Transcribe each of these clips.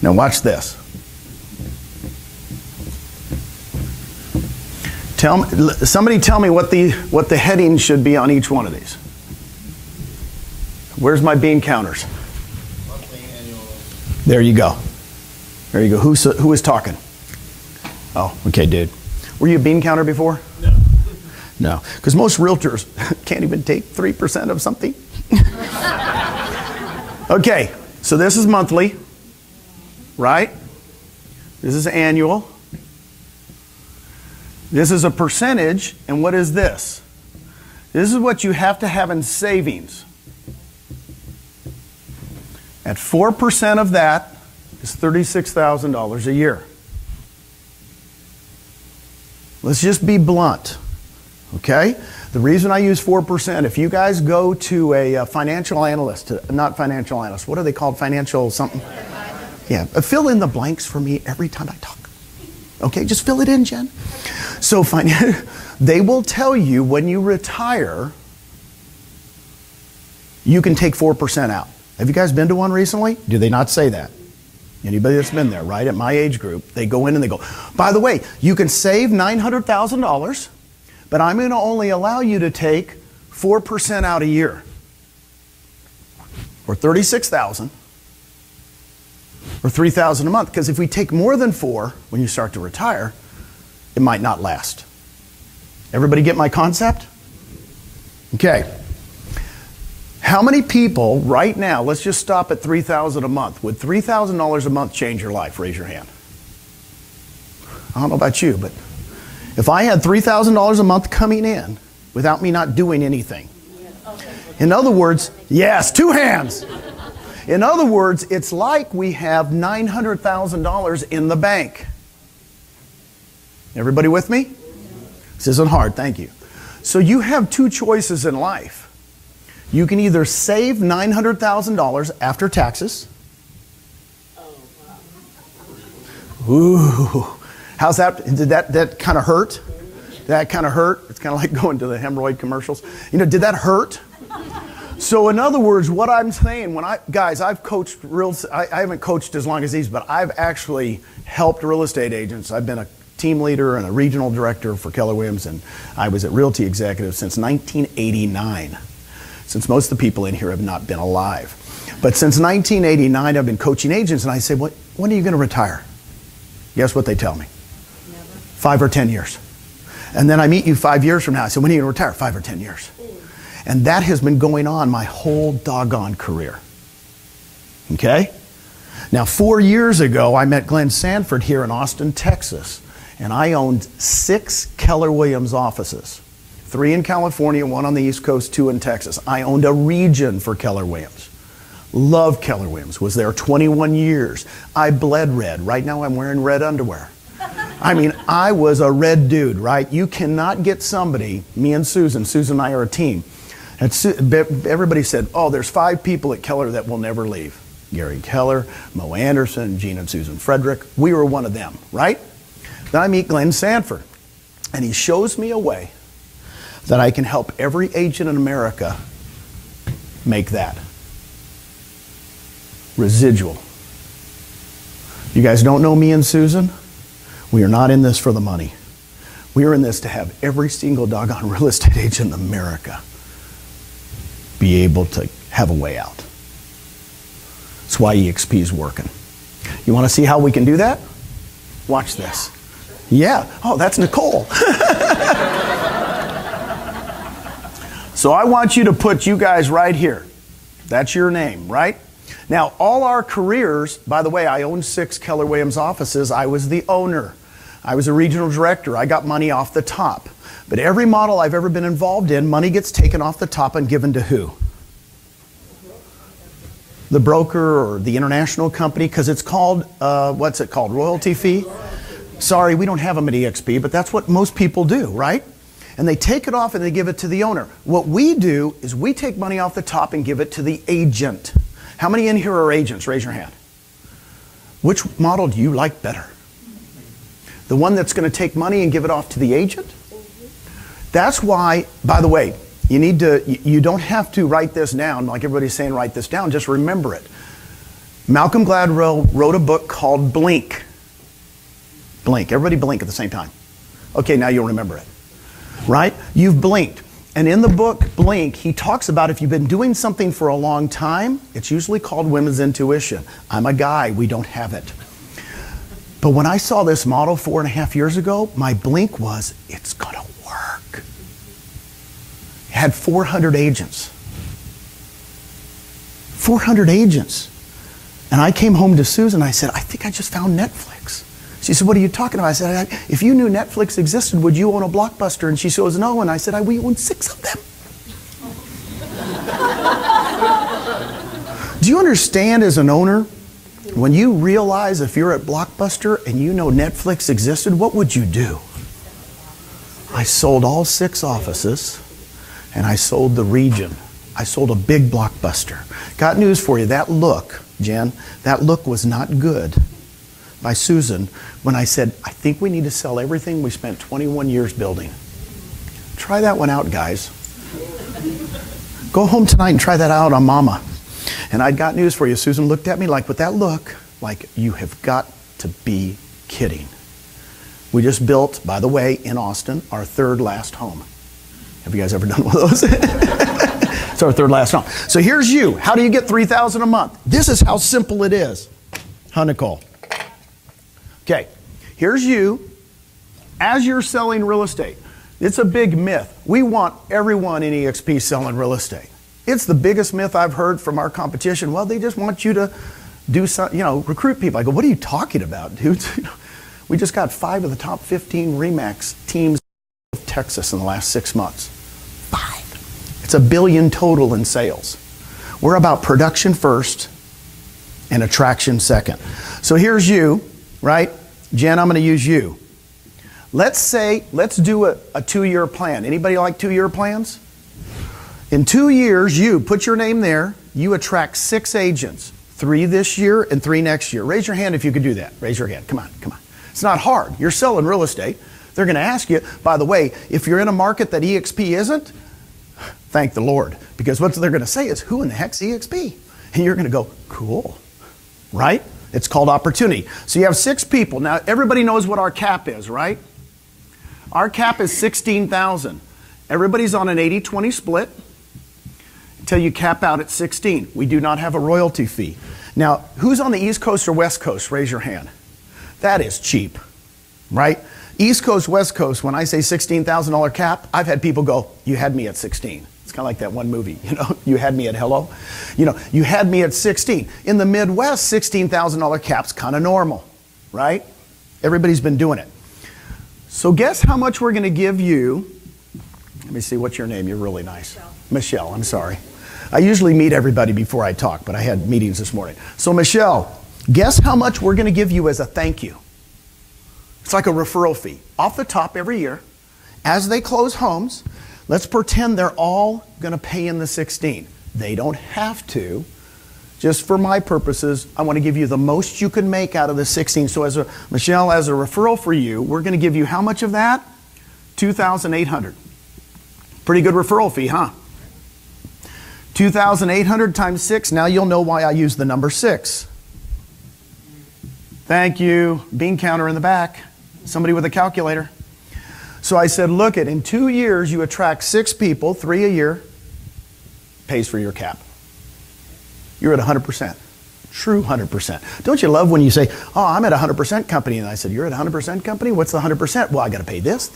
Now watch this. Somebody tell me what the heading should be on each one of these. Where's my bean counters? Monthly, annual. There you go. There you go. Who is talking? Oh, okay, dude. Were you a bean counter before? No. No, because most realtors can't even take 3% of something. Okay, so this is monthly, right? This is annual. This is a percentage, and what is this? This is what you have to have in savings. At 4% of that is $36,000 a year. Let's just be blunt, okay? The reason I use 4%, if you guys go to a financial analyst, not financial analyst, what are they called? Financial something? Yeah, fill in the blanks for me every time I talk. Okay, just fill it in, Jen. So they will tell you when you retire, you can take 4% out. Have you guys been to one recently? Do they not say that? Anybody that's been there, right? At my age group, they go in and they go, by the way, you can save $900,000, but I'm going to only allow you to take 4% out a year, or $36,000, or $3,000 a month. Because if we take more than 4 when you start to retire, it might not last. Everybody get my concept? Okay. How many people right now, let's just stop at $3,000 a month. Would $3,000 a month change your life? Raise your hand. I don't know about you, but if I had $3,000 a month coming in without me not doing anything. In other words, yes, 2 hands. In other words, it's like we have $900,000 in the bank. Everybody with me? This isn't hard, thank you. So you have 2 choices in life. You can either save $900,000 after taxes. Ooh, how's that? Did that kind of hurt? Did that kind of hurt? It's kind of like going to the hemorrhoid commercials. You know, did that hurt? So in other words, what I'm saying, I've coached I haven't coached as long as these, but I've actually helped real estate agents. I've been a team leader and a regional director for Keller Williams, and I was at Realty Executive since 1989. Since most of the people in here have not been alive. But since 1989, I've been coaching agents, and I say, when are you going to retire? Guess what they tell me? Never. 5 or 10 years. And then I meet you 5 years from now. I say, when are you going to retire? 5 or 10 years. And that has been going on my whole doggone career. Okay? Now, 4 years ago, I met Glenn Sanford here in Austin, Texas, and I owned 6 Keller Williams offices. 3 in California, 1 on the East Coast, 2 in Texas. I owned a region for Keller Williams. Loved Keller Williams. Was there 21 years. I bled red. Right now I'm wearing red underwear. I mean, I was a red dude, right? You cannot get somebody, me and Susan and I are a team. Everybody said, oh, there's 5 people at Keller that will never leave. Gary Keller, Mo Anderson, Gene and Susan Frederick. We were one of them, right? Then I meet Glenn Sanford, and he shows me a way that I can help every agent in America make that. Residual. You guys don't know me and Susan? We are not in this for the money. We are in this to have every single doggone real estate agent in America be able to have a way out. That's why EXP is working. You want to see how we can do that? Watch this. Yeah. Oh, that's Nicole. So I want you to put you guys right here. That's your name, right? Now, all our careers, by the way, I owned 6 Keller Williams offices. I was the owner. I was a regional director. I got money off the top. But every model I've ever been involved in, money gets taken off the top and given to who? The broker or the international company, because it's called, what's it called, royalty fee? Sorry, we don't have them at EXP, but that's what most people do, right? And they take it off and they give it to the owner. What we do is we take money off the top and give it to the agent. How many in here are agents? Raise your hand. Which model do you like better? The one that's going to take money and give it off to the agent? That's why, by the way, You don't have to write this down like everybody's saying write this down, just remember it. Malcolm Gladwell wrote a book called Blink. Blink, everybody blink at the same time. Okay, now you'll remember it, right? You've blinked. And in the book, Blink, he talks about if you've been doing something for a long time, it's usually called women's intuition. I'm a guy, we don't have it. But when I saw this model 4.5 years ago, my blink was, it's gonna work. It had 400 agents. 400 agents. And I came home to Susan, I said, I think I just found Netflix. She said, what are you talking about? I said, if you knew Netflix existed, would you own a Blockbuster? And she goes, no. And I said, we own 6 of them. Do you understand as an owner, when you realize if you're at Blockbuster and you know Netflix existed, what would you do? I sold all 6 offices and I sold the region. I sold a big Blockbuster. Got news for you, that look, Jen, that look was not good by Susan when I said, I think we need to sell everything we spent 21 years building. Try that one out, guys. Go home tonight and try that out on Mama. And I got news for you. Susan looked at me like, with that look, like, you have got to be kidding. We just built, by the way, in Austin, our 3rd last home. Have you guys ever done one of those? It's our 3rd last home. So here's you. How do you get $3,000 a month? This is how simple it is. Huh, Nicole? Okay, here's you as you're selling real estate. It's a big myth. We want everyone in EXP selling real estate. It's the biggest myth I've heard from our competition. Well, they just want you to do some, recruit people. I go, what are you talking about, dude? We just got 5 of the top 15 RE/MAX teams of Texas in the last 6 months. 5. It's $1 billion total in sales. We're about production first and attraction second. So here's you, right? Jen, I'm going to use you. Let's do a 2-year plan. Anybody like 2-year plans? In 2 years, you put your name there, you attract 6 agents, 3 this year and 3 next year. Raise your hand if you could do that. Raise your hand. Come on. It's not hard. You're selling real estate. They're going to ask you, by the way, if you're in a market that EXP isn't, thank the Lord. Because what they're going to say is, who in the heck's EXP? And you're going to go, cool, right? It's called opportunity. So you have 6 people. Now, everybody knows what our cap is, right? Our cap is $16,000. Everybody's on an 80-20 split until you cap out at 16. We do not have a royalty fee. Now, who's on the East Coast or West Coast? Raise your hand. That is cheap, right? East Coast, West Coast, when I say $16,000 cap, I've had people go, you had me at 16. It's kind of like that one movie, you had me at hello. You had me at 16. In the Midwest, $16,000 cap's kind of normal, right? Everybody's been doing it. So guess how much we're going to give you. Let me see, what's your name? You're really nice. Michelle, I'm sorry. I usually meet everybody before I talk, but I had meetings this morning. So Michelle, guess how much we're going to give you as a thank you. It's like a referral fee. Off the top every year, as they close homes, let's pretend they're all going to pay in the 16. They don't have to. Just for my purposes, I want to give you the most you can make out of the 16. So Michelle, as a referral for you, we're going to give you how much of that? $2,800. Pretty good referral fee, huh? 2,800 times 6. Now you'll know why I use the number 6. Thank you. Bean counter in the back. Somebody with a calculator. So I said, look it, in 2 years, you attract 6 people, 3 a year, pays for your cap. You're at 100%. True 100%. Don't you love when you say, oh, I'm at a 100% company? And I said, you're at a 100% company? What's the 100%? Well, I got to pay this,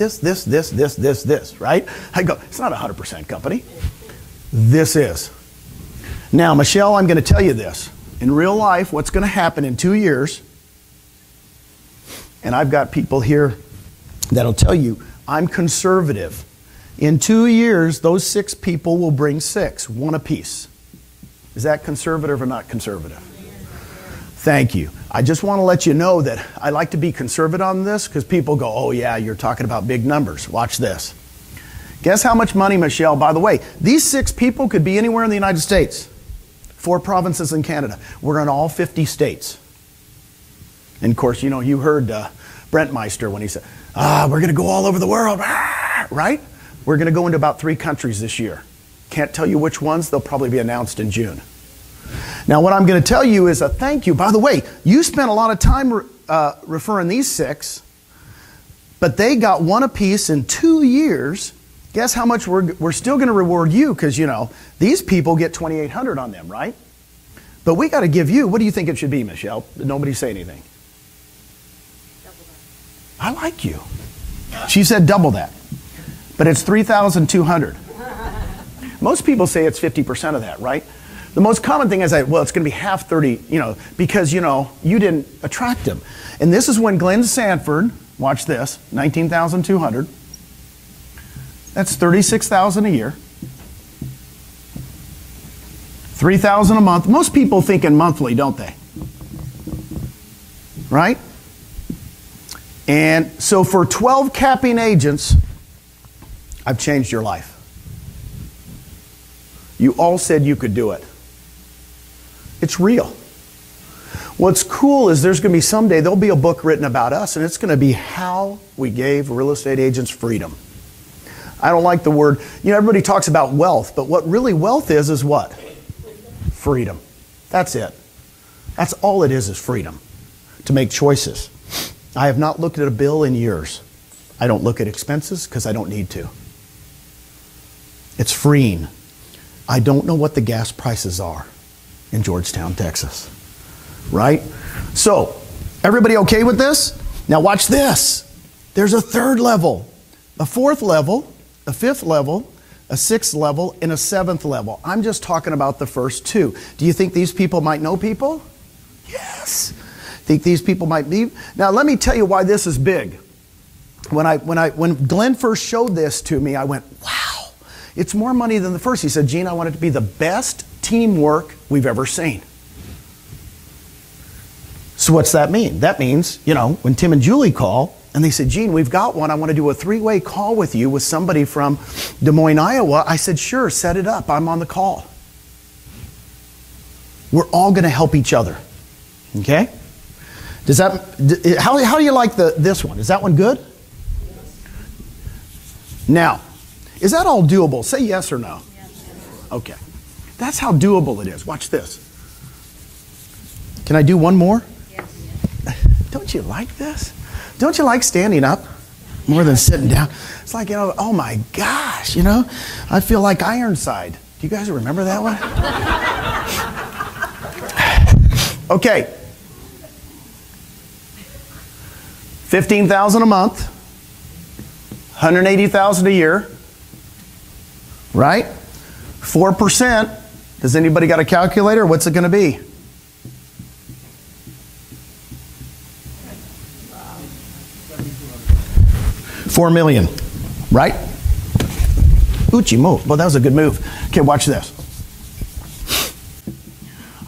right? I go, it's not a 100% company. This is. Now, Michelle, I'm going to tell you this. In real life, what's going to happen in 2 years, and I've got people here that'll tell you, I'm conservative. In 2 years, those 6 people will bring 6, 1 apiece. Is that conservative or not conservative? Thank you. I just want to let you know that I like to be conservative on this because people go, oh yeah, you're talking about big numbers. Watch this. Guess how much money, Michelle, by the way, these 6 people could be anywhere in the United States. 4 provinces in Canada. We're in all 50 states. And of course, you heard Brent Meister when he said, we're going to go all over the world, right? We're going to go into about 3 countries this year. Can't tell you which ones. They'll probably be announced in June. Now, what I'm going to tell you is a thank you. By the way, you spent a lot of time referring these 6, but they got 1 apiece in 2 years. Guess how much we're still going to reward you, because, you know, these people get $2,800 on them, right? But we got to give you, what do you think it should be, Michelle? Nobody say anything. I like you. She said double that. But it's $3,200. Most people say it's 50% of that, right? The most common thing is, well, it's going to be half 30, you know, because, you know, you didn't attract them. And this is when Glenn Sanford, watch this, $19,200. That's $36,000 a year. $3,000 a month. Most people think in monthly, don't they? Right? And so for 12 capping agents, I've changed your life. You all said you could do it. It's real. What's cool is there's going to be someday, there'll be a book written about us, and it's going to be how we gave real estate agents freedom. I don't like the word, you know, everybody talks about wealth, but what really wealth is what? Freedom. That's it. That's all it is freedom. To make choices. I have not looked at a bill in years. I don't look at expenses because I don't need to. It's freeing. I don't know what the gas prices are in Georgetown, Texas. Right? So, everybody okay with this? Now watch this. There's a 3rd level, a 4th level, a 5th level, a 6th level, and a 7th level. I'm just talking about the first 2. Do you think these people might know people? Yes. Think these people might be? Now let me tell you why this is big. When Glenn first showed this to me, I went, wow, it's more money than the first. He said, Gene, I want it to be the best teamwork we've ever seen. So what's that mean? That means, you know, when Tim and Julie call, and they said, Gene, we've got one. I want to do a 3-way call with you with somebody from Des Moines, Iowa. I said, sure, set it up. I'm on the call. We're all going to help each other. Okay? Does that, how do you like this one? Is that one good? Now, is that all doable? Say yes or no. Yes. Okay. That's how doable it is. Watch this. Can I do one more? Yes. Don't you like this? Don't you like standing up more than sitting down? It's like, you know, oh my gosh, you know, I feel like Ironside. Do you guys remember that one? Okay. $15,000 a month, $180,000 a year, right? 4%. Does anybody got a calculator? What's it going to be? $4 million, right? Uchi move. Well, that was a good move. Okay, watch this.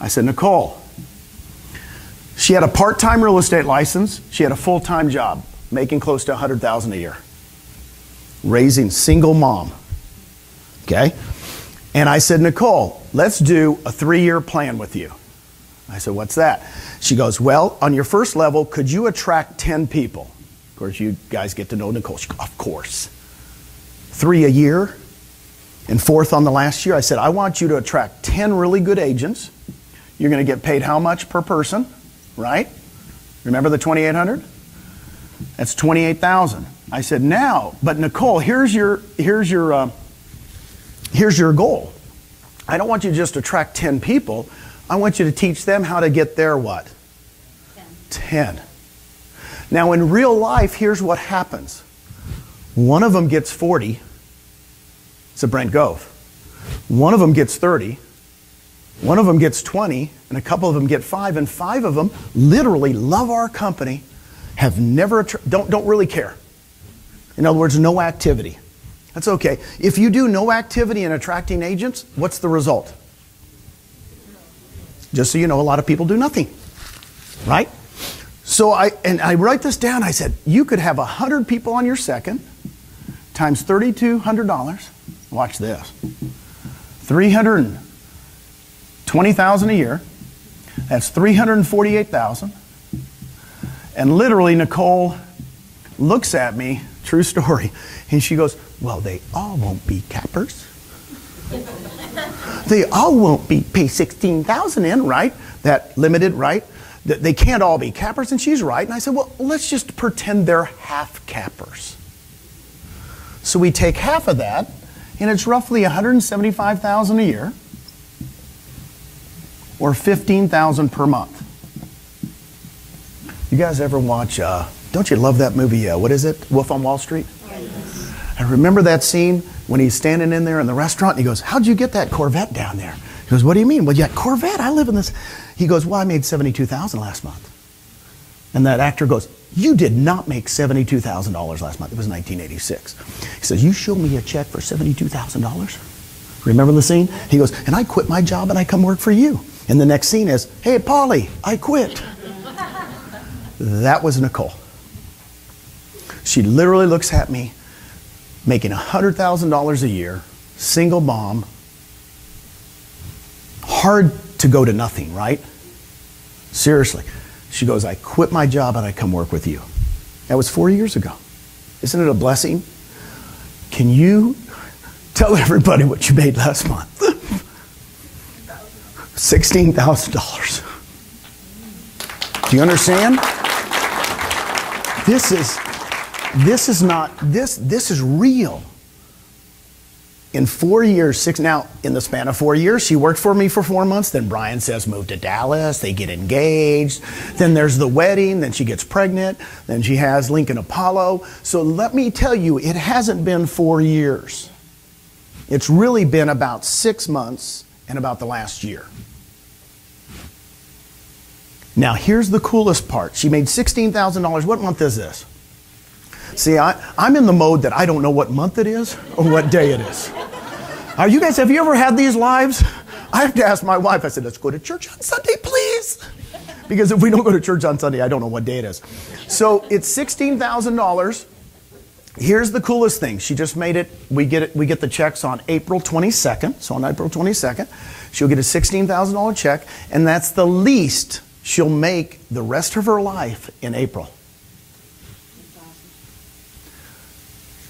I said, Nicole. She had a part-time real estate license. She had a full-time job, making close to $100,000 a year. Raising single mom. Okay? And I said, Nicole, let's do a 3-year plan with you. I said, what's that? She goes, well, on your first level, could you attract 10 people? Of course, you guys get to know Nicole. She goes, of course. 3 a year. And 4th on the last year, I said, I want you to attract 10 really good agents. You're going to get paid how much per person? Right? Remember the $2,800? That's $28,000. I said, now, but Nicole, here's your goal. I don't want you to just attract 10 people. I want you to teach them how to get their what? 10. Now, in real life, here's what happens. One of them gets 40. It's a Brent Gove. One of them gets 30. One of them gets 20, and a couple of them get 5, and 5 of them literally love our company, have never, don't really care. In other words, no activity. That's okay. If you do no activity in attracting agents, what's the result? Just so you know, a lot of people do nothing, right? So I write this down. I said, you could have 100 people on your second, times $3,200. Watch this. $320,000 a year. That's $348,000. And literally, Nicole looks at me True story. And she goes, well, they all won't be cappers. They all won't be pay $16,000 in, right? That limited, right? They can't all be cappers, and she's right. And I said, well, let's just pretend they're half cappers. So we take half of that, and it's roughly $175,000 a year, or $15,000 per month. You guys ever watch? Don't you love that movie? What is it? Wolf on Wall Street. I remember that scene when he's standing in there in the restaurant, and he goes, "How'd you get that Corvette down there?" He goes, "What do you mean?" "Well, yeah, Corvette. I live in this." He goes, "Well, I made $72,000 last month." And that actor goes, "You did not make $72,000 last month." It was 1986. He says, "You show me a check for $72,000. Remember the scene? He goes, "And I quit my job and I come work for you." And the next scene is, "Hey, Polly, I quit." That was Nicole. She literally looks at me, making $100,000 a year, single mom, hard to go to nothing, right? Seriously. She goes, "I quit my job and I come work with you." That was 4 years ago. Isn't it a blessing? Can you tell everybody what you made last month? $16,000. Do you understand? This is real. In 4 years, now in the span of 4 years, she worked for me for 4 months. Then Brian says, move to Dallas. They get engaged. Then there's the wedding. Then she gets pregnant. Then she has Lincoln Apollo. So let me tell you, it hasn't been 4 years. It's really been about 6 months and about the last year. Now here's the coolest part. She made $16,000. What month is this? See, I'm in the mode that I don't know what month it is or what day it is. Have you ever had these lives? I have to ask my wife, I said, let's go to church on Sunday, please. Because if we don't go to church on Sunday, I don't know what day it is. So it's $16,000. Here's the coolest thing. She just made it. We get the checks on April 22nd. So on April 22nd, she'll get a $16,000 check, and that's the least she'll make the rest of her life in April.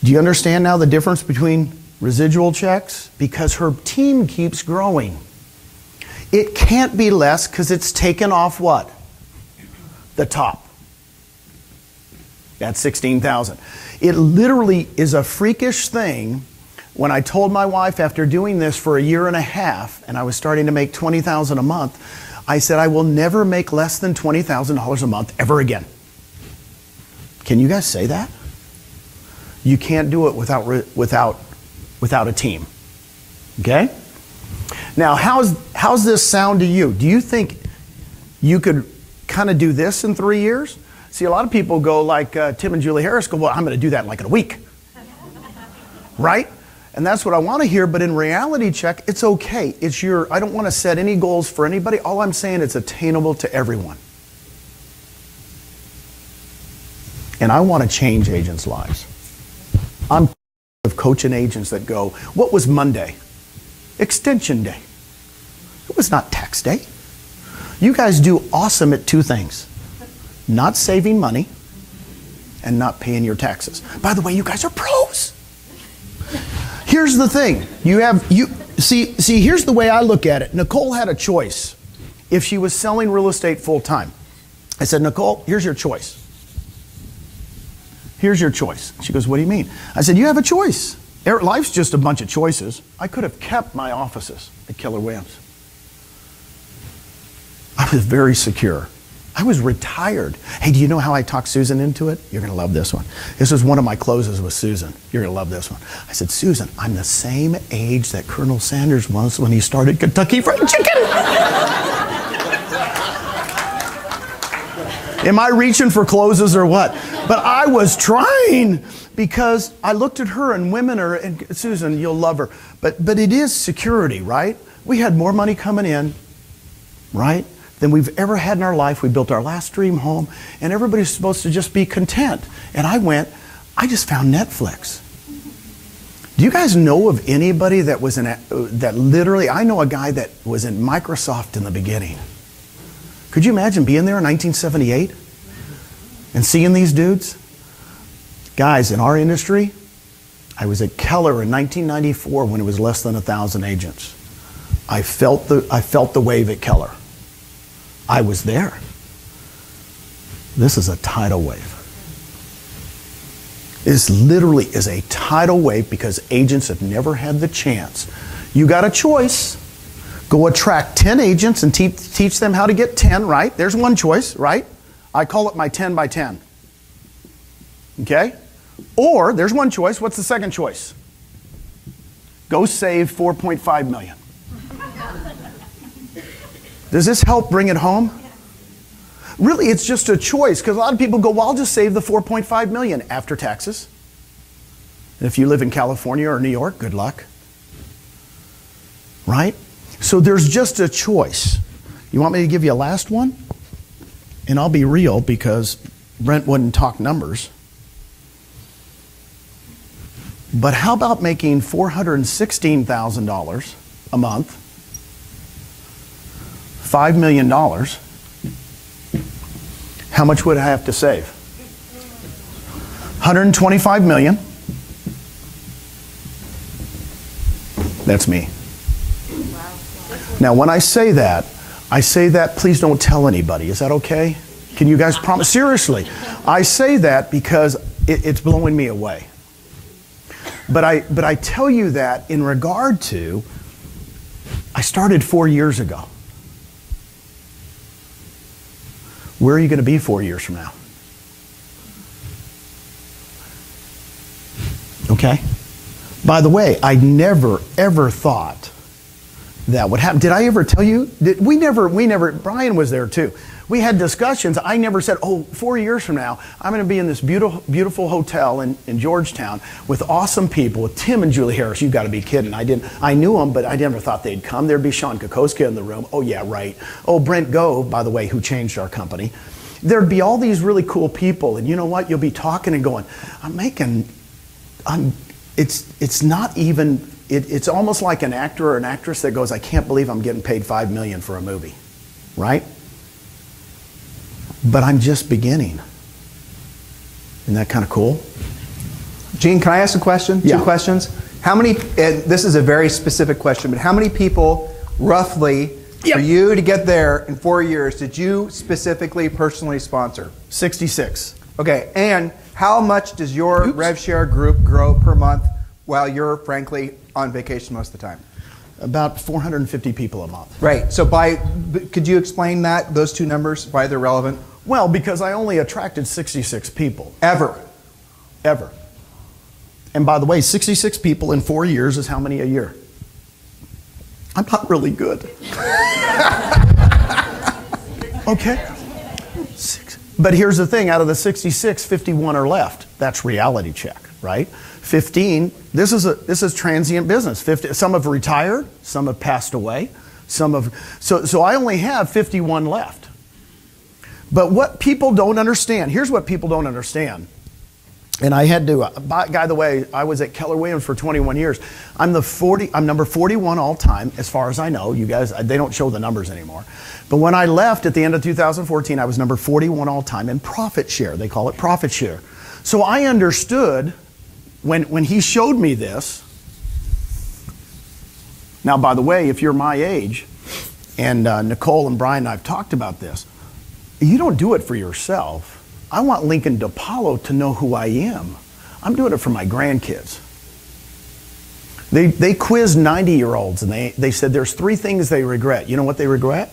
Do you understand now the difference between residual checks? Because her team keeps growing. It can't be less because it's taken off what? The top. That's $16,000. It literally is a freakish thing. When I told my wife after doing this for a year and a half, and I was starting to make $20,000 a month, I said, I will never make less than $20,000 a month ever again. Can you guys say that? You can't do it without a team. Okay? Now, how's this sound to you? Do you think you could kind of do this in 3 years? See, a lot of people go like Tim and Julie Harris go, well, I'm going to do that in like a week. Right? And that's what I want to hear, but in reality check, it's okay. I don't want to set any goals for anybody. All I'm saying it's attainable to everyone. And I want to change agents' lives. I'm of coaching agents that go, what was Monday? Extension day. It was not tax day. You guys do awesome at two things. Not saving money and not paying your taxes. By the way, you guys are pros. Here's the thing. See, here's the way I look at it. Nicole had a choice if she was selling real estate full time. I said, Nicole, here's your choice. Here's your choice. She goes, what do you mean? I said, you have a choice. Life's just a bunch of choices. I could have kept my offices at Keller Williams. I was very secure. I was retired. Hey, do you know how I talked Susan into it? You're going to love this one. This was one of my closes with Susan. You're going to love this one. I said, Susan, I'm the same age that Colonel Sanders was when he started Kentucky Fried Chicken. Am I reaching for closes or what? But I was trying because I looked at her and women are, and Susan, you'll love her. But it is security, right? We had more money coming in, right, than we've ever had in our life. We built our last dream home, and everybody's supposed to just be content. And I just found Netflix. Do you guys know of anybody that was I know a guy that was in Microsoft in the beginning. Could you imagine being there in 1978 and seeing these dudes? Guys, in our industry, I was at Keller in 1994 when it was less than 1,000 agents. I felt the wave at Keller. I was there. This is a tidal wave. This literally is a tidal wave because agents have never had the chance. You got a choice. Go attract 10 agents and teach them how to get 10, right? There's one choice, right? I call it my 10 by 10. Okay? Or there's one choice. What's the second choice? Go save $4.5 million. Does this help bring it home? Really, it's just a choice because a lot of people go, well, I'll just save the $4.5 million after taxes. And if you live in California or New York, good luck. Right? So there's just a choice. You want me to give you a last one? And I'll be real because Brent wouldn't talk numbers. But how about making $416,000 a month, $5 million? How much would I have to save? $125 million. That's me. Now, when I say that, please don't tell anybody. Is that okay? Can you guys promise? Seriously, I say that because it's blowing me away. But I tell you that in regard to, I started 4 years ago. Where are you going to be 4 years from now? Okay? By the way, I never, ever thought that would happen. Did I ever tell you? We never, Brian was there too. We had discussions. I never said, 4 years from now, I'm going to be in this beautiful, beautiful hotel in Georgetown with awesome people, with Tim and Julie Harris. You've got to be kidding. I knew them, but I never thought they'd come. There'd be Sean Kokoska in the room. Oh, yeah, right. Oh, Brent Gove, by the way, who changed our company. There'd be all these really cool people. And you know what? You'll be talking and going, it's not even, it's almost like an actor or an actress that goes, I can't believe I'm getting paid $5 million for a movie, right? But I'm just beginning. Isn't that kind of cool? Gene, can I ask a question? Yeah. 2 questions. How many, and this is a very specific question, but how many people roughly for you to get there in 4 years did you specifically personally sponsor? 66. Okay, and how much does your rev share group grow per month while you're frankly on vacation most of the time? About 450 people a month. Right, so could you explain that, those 2 numbers, why they're relevant? Well, because I only attracted 66 people. Ever. And by the way, 66 people in 4 years is how many a year? I'm not really good. Okay. But here's the thing, out of the 66, 51 are left. That's reality check, right? 15, this is transient business. 50, some have retired, some have passed away, so I only have 51 left. But what people don't understand, here's what people don't understand. And I had to, by the way, I was at Keller Williams for 21 years. I'm number 41 all time, as far as I know. You guys, they don't show the numbers anymore. But when I left at the end of 2014, I was number 41 all time in profit share. They call it profit share. So I understood when he showed me this. Now, by the way, if you're my age, and Nicole and Brian and I have talked about this, you don't do it for yourself. I want Lincoln DiPaolo to know who I am. I'm doing it for my grandkids. They quizzed 90-year-olds and they said there's 3 things they regret. You know what they regret?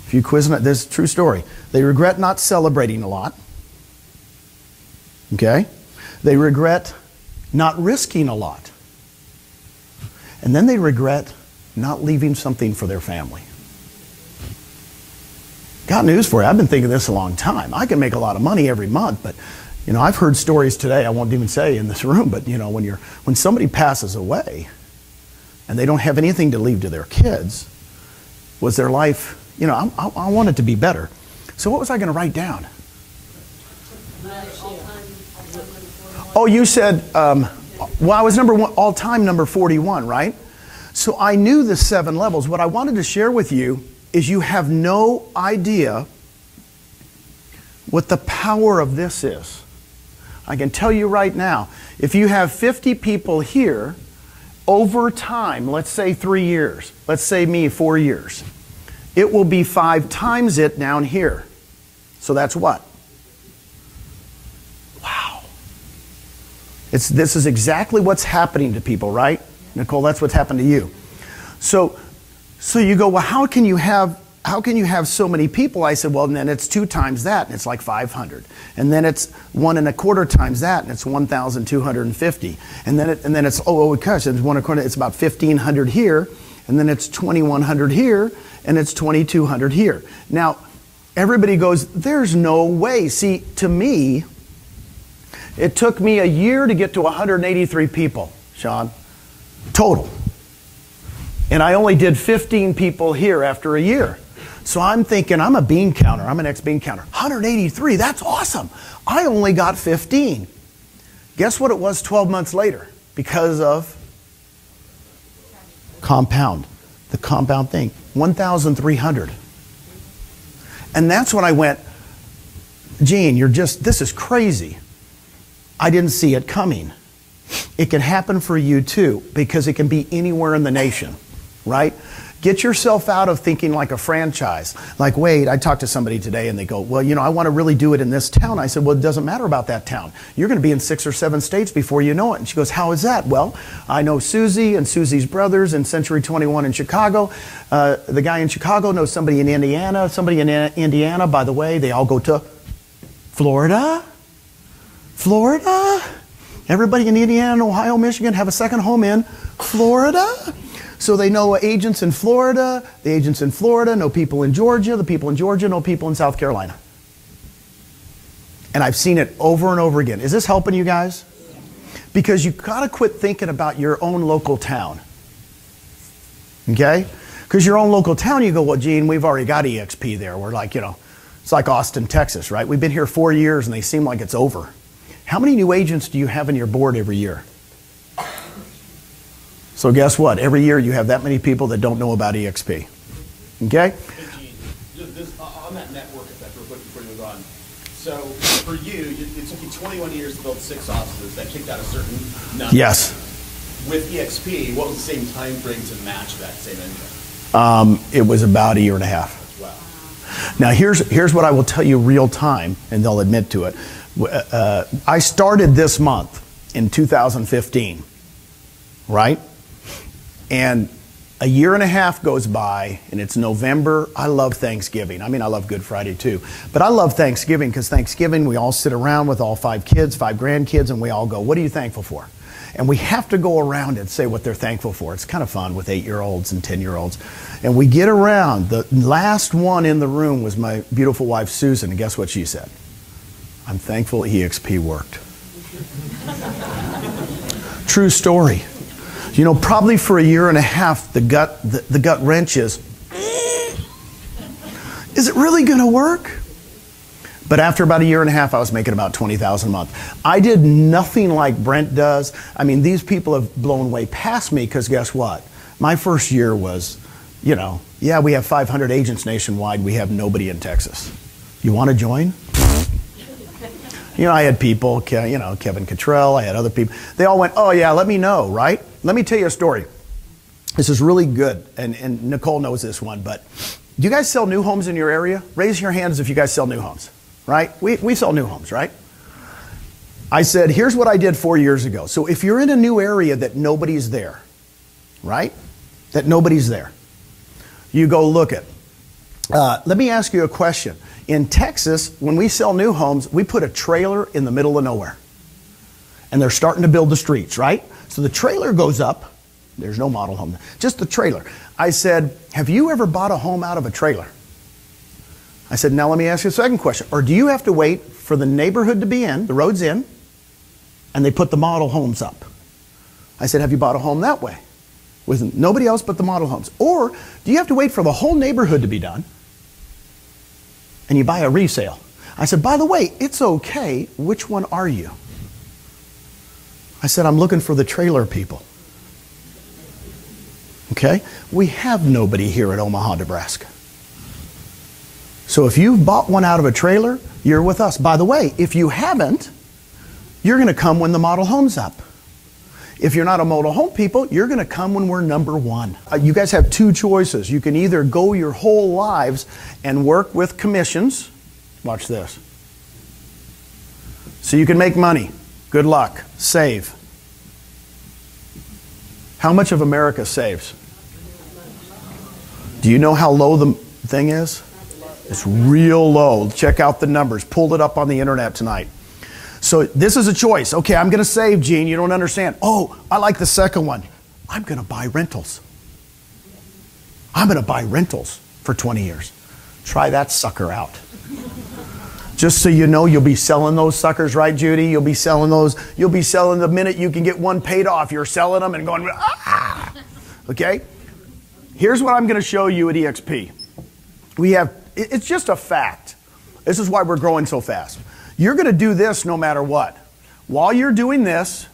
If you quiz them, this is a true story. They regret not celebrating a lot. Okay? They regret not risking a lot. And then they regret not leaving something for their family. Got news for you. I've been thinking this a long time. I can make a lot of money every month, but I've heard stories today, I won't even say in this room, but when somebody passes away and they don't have anything to leave to their kids, was their life, I want it to be better. So what was I going to write down? Oh, you said, well, I was all-time number 41, right? So I knew the 7 levels. What I wanted to share with you is you have no idea what the power of this is. I can tell you right now, if you have 50 people here, over time, let's say 3 years, let's say me 4 years, it will be 5 times it down here. So that's what? Wow. This is exactly what's happening to people, right? Nicole, that's what's happened to you. So you go, well, how can you have so many people? I said, well, and then it's 2 times that, and it's like 500. And then it's 1.25 times that, and it's 1,250. And then it's oh gosh, it's 1.25. It's about 1,500 here, and then it's 2,100 here, and it's 2,200 here. Now, everybody goes, there's no way. See, to me, it took me a year to get to 183 people, Sean, total. And I only did 15 people here after a year. So I'm thinking, I'm a bean counter. I'm an ex-bean counter. 183, that's awesome. I only got 15. Guess what it was 12 months later? Because of compound. The compound thing. 1,300. And that's when I went, Gene, this is crazy. I didn't see it coming. It can happen for you too, because it can be anywhere in the nation, right? Get yourself out of thinking like a franchise. Like, wait, I talked to somebody today and they go, well, I want to really do it in this town. I said, well, it doesn't matter about that town. You're going to be in 6 or 7 states before you know it. And she goes, how is that? Well, I know Susie and Susie's brothers in Century 21 in Chicago. The guy in Chicago knows somebody in Indiana. Somebody in Indiana, by the way, they all go to Florida. Florida? Everybody in Indiana, Ohio, Michigan have a second home in Florida. So they know agents in Florida. The agents in Florida know people in Georgia. The people in Georgia know people in South Carolina. And I've seen it over and over again. Is this helping you guys? Because you've got to quit thinking about your own local town. Okay? Because your own local town, you go, well, Gene, we've already got EXP there. We're like, it's like Austin, Texas, right? We've been here 4 years and they seem like it's over. How many new agents do you have in your board every year? So guess what? Every year you have that many people that don't know about EXP. Okay? Hey, Gene, on that network effect, real quick before you move on. So for you, it took you 21 years to build 6 offices. That kicked out a certain number. Yes. With EXP, what was the same time frame to match that same income? It was about a year and a half. Wow. Now here's what I will tell you real time, and they'll admit to it. I started this month in 2015, right? And a year and a half goes by, and it's November. I love Thanksgiving. I mean, I love Good Friday too. But I love Thanksgiving because Thanksgiving, we all sit around with all 5 kids, 5 grandkids, and we all go, what are you thankful for? And we have to go around and say what they're thankful for. It's kind of fun with 8-year-olds and 10-year-olds. And we get around. The last one in the room was my beautiful wife, Susan, and guess what she said? I'm thankful EXP worked. True story. Probably for a year and a half, the gut wrench is it really going to work? But after about a year and a half, I was making about $20,000 a month. I did nothing like Brent does. I mean, these people have blown way past me because guess what? My first year was, yeah, we have 500 agents nationwide. We have nobody in Texas. You want to join? I had people, Kevin Cottrell, I had other people. They all went, oh yeah, let me know, right? Let me tell you a story. This is really good, and Nicole knows this one, but do you guys sell new homes in your area? Raise your hands if you guys sell new homes, right? We sell new homes, right? I said, here's what I did 4 years ago. So if you're in a new area that nobody's there, right? That nobody's there, you go look at. Let me ask you a question. In Texas, when we sell new homes, we put a trailer in the middle of nowhere. And they're starting to build the streets, right? So the trailer goes up. There's no model home, just the trailer. I said, have you ever bought a home out of a trailer? I said, now let me ask you a second question. Or do you have to wait for the neighborhood to be in, the road's in, and they put the model homes up? I said, have you bought a home that way? With nobody else but the model homes? Or do you have to wait for the whole neighborhood to be done? And you buy a resale. I said, by the way, it's okay. Which one are you? I said, I'm looking for the trailer people. Okay? We have nobody here at Omaha, Nebraska. So if you've bought one out of a trailer, you're with us. By the way, if you haven't, you're going to come when the model home's up. If you're not a model home people, you're going to come when we're number one. You guys have two choices. You can either go your whole lives and work with commissions. Watch this. So you can make money. Good luck. Save. How much of America saves? Do you know how low the thing is? It's real low. Check out the numbers. Pulled it up on the internet tonight. So this is a choice. Okay, I'm going to save, Gene. You don't understand. Oh, I like the second one. I'm going to buy rentals. I'm going to buy rentals for 20 years. Try that sucker out. Just so you know, you'll be selling those suckers, right, Judy? You'll be selling those. You'll be selling the minute you can get one paid off. You're selling them and going, ah! Okay? Here's what I'm going to show you at EXP. It's just a fact. This is why we're growing so fast. You're going to do this no matter what. While you're doing this,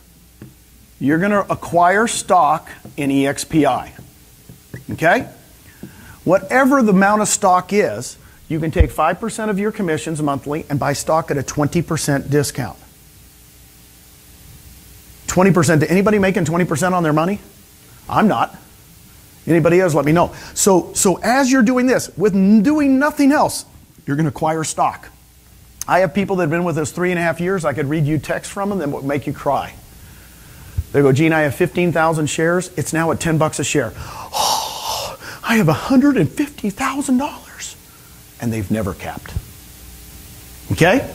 you're going to acquire stock in EXPI. Okay? Whatever the amount of stock is, you can take 5% of your commissions monthly and buy stock at a 20% discount. 20%. Anybody making 20% on their money? I'm not. Anybody else, let me know. So as you're doing this, with doing nothing else, you're going to acquire stock. I have people that have been with us 3.5 years. I could read you text from them that would make you cry. They go, Gene, I have 15,000 shares. It's now at $10 a share. Oh, I have $150,000. And they've never capped. Okay?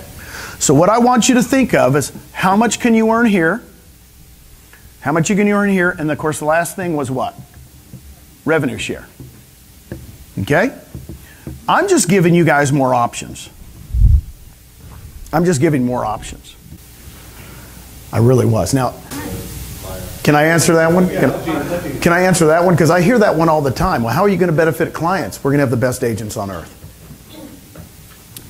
So what I want you to think of is how much can you earn here? How much you can earn here? And of course the last thing was what? Revenue share. Okay? I'm just giving you guys more options. I'm just giving more options. I really was. Now, can I answer that one? Can I answer that one? Because I hear that one all the time. Well, how are you going to benefit clients? We're going to have the best agents on earth.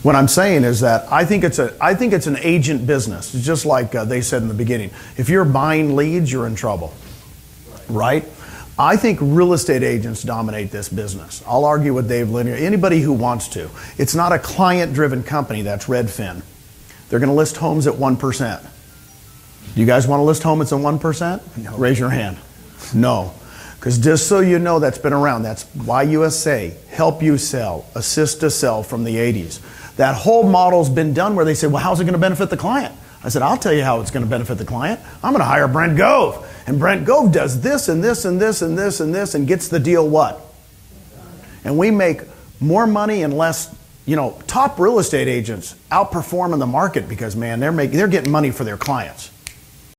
What I'm saying is that I think it's an agent business. It's just like they said in the beginning. If you're buying leads, you're in trouble. Right? I think real estate agents dominate this business. I'll argue with Dave Linear. Anybody who wants to. It's not a client-driven company. That's Redfin. They're going to list homes at 1%. Do you guys want to list homes at 1%? No. Raise your hand. No. Because just so you know, that's been around. That's YUSA, Help You Sell, Assist to Sell from the 80s. That whole model's been done where they say, well, how's it going to benefit the client? I said, I'll tell you how it's going to benefit the client. I'm going to hire Brent Gove. And Brent Gove does this and this and this and this and this and gets the deal what? And we make more money and less. You know, top real estate agents outperform in the market because, man, they're getting money for their clients.